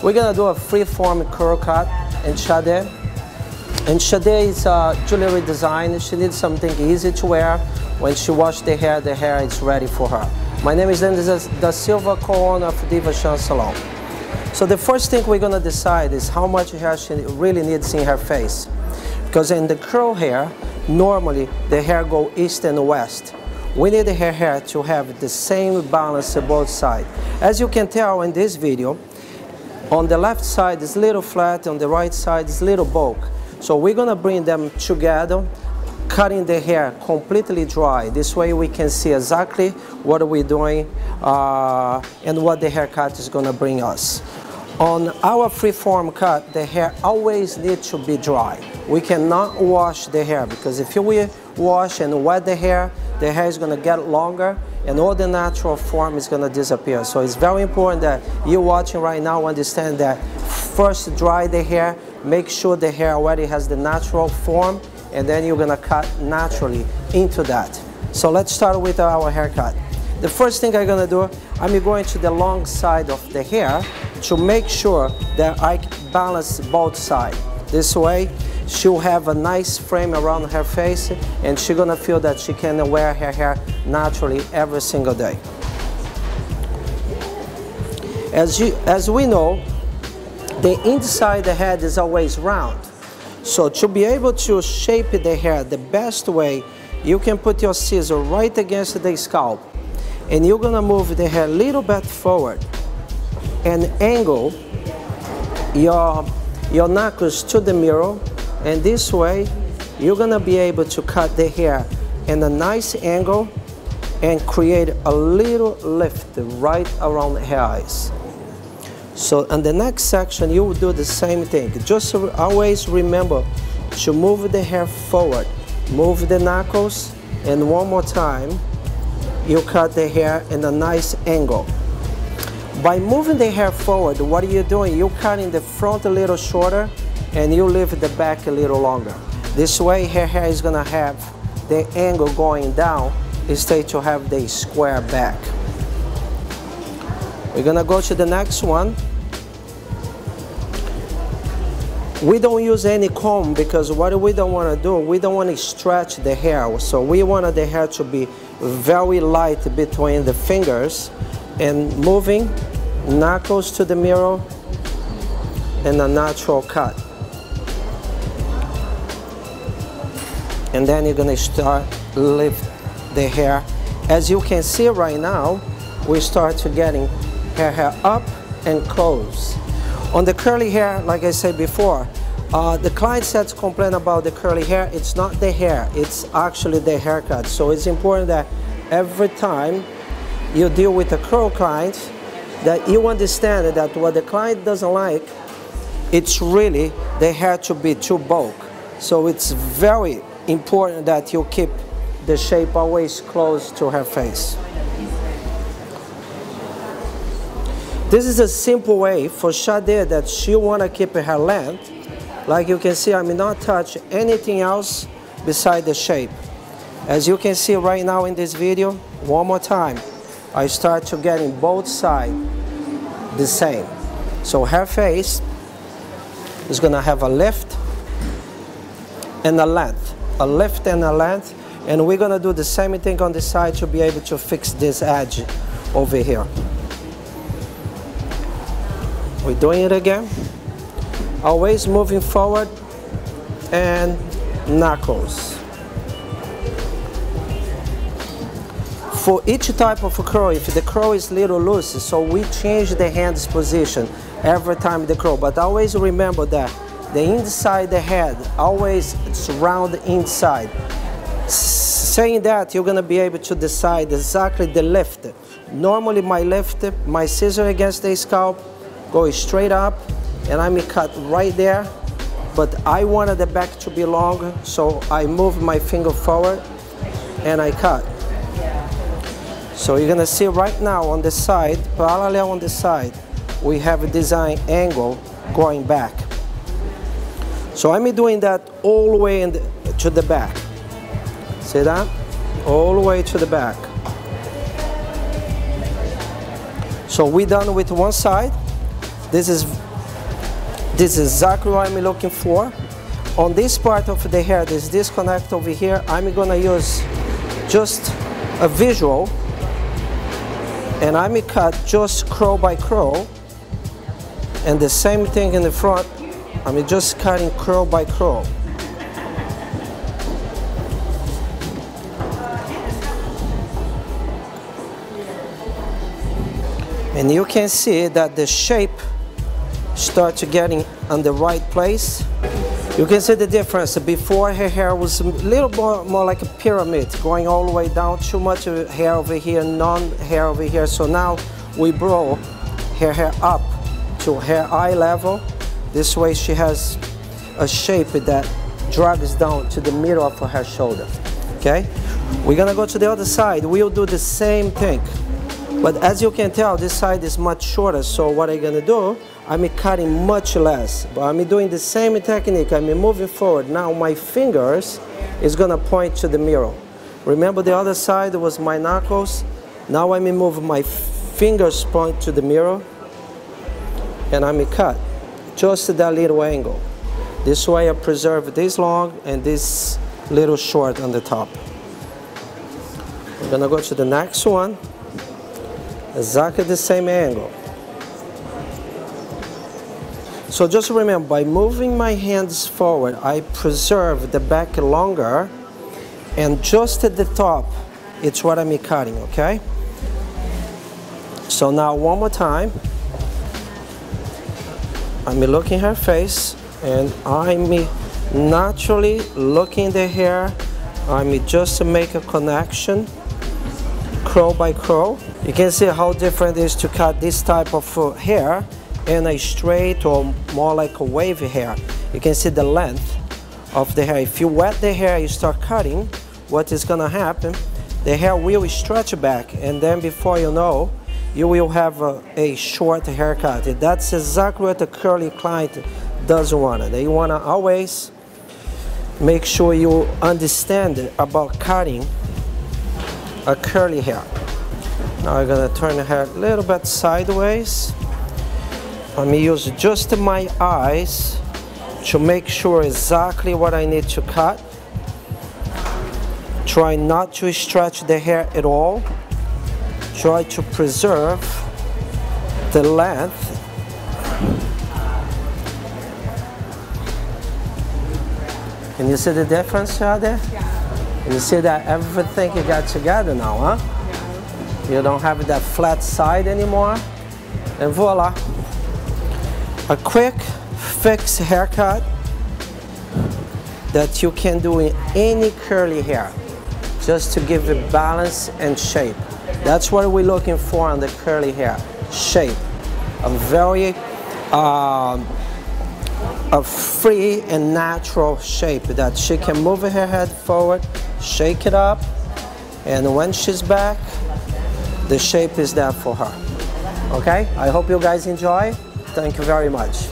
We're gonna do a free-form curl cut in Sade. And Sade is a jewelry design. She needs something easy to wear. When she washes the hair is ready for her. My name is Denis, DaSilva, co-owner of Devachan Salon. So the first thing we're gonna decide is how much hair she really needs in her face. Because in the curl hair, normally the hair go east and west. We need her hair to have the same balance on both sides. As you can tell in this video, on the left side is a little flat, on the right side is a little bulk. So we're gonna bring them together, cutting the hair completely dry. This way we can see exactly what we're doing and what the haircut is gonna bring us. On our freeform cut, the hair always needs to be dry. We cannot wash the hair, because if you wash and wet the hair is gonna get longer and all the natural form is gonna disappear. So it's very important that you watching right now understand that first dry the hair, make sure the hair already has the natural form, and then you're gonna cut naturally into that. So let's start with our haircut. The first thing I'm gonna do, I'm going to the long side of the hair to make sure that I balance both sides. This way, she'll have a nice frame around her face, and she's gonna feel that she can wear her hair naturally every single day. As we know, the inside of the head is always round. So to be able to shape the hair the best way, you can put your scissor right against the scalp, and you're gonna move the hair a little bit forward and angle your knuckles to the mirror, and this way you're gonna be able to cut the hair in a nice angle and create a little lift right around her eyes. So in the next section you will do the same thing. Just always remember to move the hair forward, move the knuckles, and one more time you cut the hair in a nice angle. By moving the hair forward, what are you doing? You're cutting the front a little shorter and you leave the back a little longer. This way her hair is gonna have the angle going down instead to have the square back. We're gonna go to the next one. We don't use any comb, because what we don't want to do, we don't want to stretch the hair. So we want the hair to be very light between the fingers, and moving knuckles to the mirror and a natural cut. And then you're gonna start lift the hair. As you can see right now, we start to getting her hair up and close. On the curly hair, like I said before, the clients that complain about the curly hair, it's not the hair, it's actually the haircut. So it's important that every time you deal with a curl client, that you understand that what the client doesn't like, it's really the hair to be too bulk. So it's very important that you keep the shape always close to her face. This is a simple way for Sade that she want to keep her length. Like you can see, I may not touch anything else beside the shape. As you can see right now in this video, one more time, I start to get in both sides the same. So her face is gonna have a lift and a length, a lift and a length, and we're gonna do the same thing on the side to be able to fix this edge over here. We're doing it again. Always moving forward and knuckles. For each type of curl, if the curl is a little loose, so we change the hand's position every time the curl. But always remember that the inside the head, always it's round inside. Saying that, you're gonna be able to decide exactly the lift. Normally my lift, my scissor against the scalp, go straight up, and I may cut right there, but I wanted the back to be long, so I move my finger forward and I cut. So you're gonna see right now on the side, parallel on the side, we have a design angle going back. So I'm doing that all the way to the back. See that? All the way to the back. So we're done with one side. This is This is exactly what I'm looking for. On this part of the hair, this disconnect over here, I'm gonna use just a visual, and I'm gonna cut just curl by curl, and the same thing in the front, I'm just cutting curl by curl. And you can see that the shape starts getting on the right place. You can see the difference. Before, her hair was a little more like a pyramid, going all the way down, too much hair over here, none hair over here. So now we brought her hair up to her eye level. This way she has a shape that drags down to the middle of her shoulder. Okay? We're gonna go to the other side. We'll do the same thing. But as you can tell, this side is much shorter, so what I'm gonna do, I'm cutting much less, but I'm doing the same technique. I'm moving forward. Now my fingers is gonna point to the mirror. Remember the other side was my knuckles? Now I'm moving my fingers point to the mirror, and I'm cut just that little angle. This way I preserve this long and this little short on the top. We're gonna go to the next one. Exactly the same angle. So just remember, by moving my hands forward, I preserve the back longer, and just at the top, it's what I'm cutting, okay? So now one more time. I'm looking her face, and I'm naturally looking the hair. I'm just to make a connection, curl by curl. You can see how different it is to cut this type of hair and a straight or more like a wavy hair. You can see the length of the hair. If you wet the hair, you start cutting, what is gonna happen? The hair will stretch back, and then before you know, you will have a short haircut. That's exactly what the curly client doesn't want. They wanna always make sure you understand about cutting a curly hair. Now I'm gonna turn the hair a little bit sideways. I'm gonna use just my eyes to make sure exactly what I need to cut. Try not to stretch the hair at all. Try to preserve the length. Can you see the difference out there? Yeah. And you see that everything you got together now, huh? You don't have that flat side anymore. And voila. A quick fixed haircut that you can do in any curly hair, just to give it balance and shape. That's what we're looking for on the curly hair, shape. A very a free and natural shape that she can move her head forward, shake it up, and when she's back, the shape is there for her. Okay, I hope you guys enjoy. Thank you very much.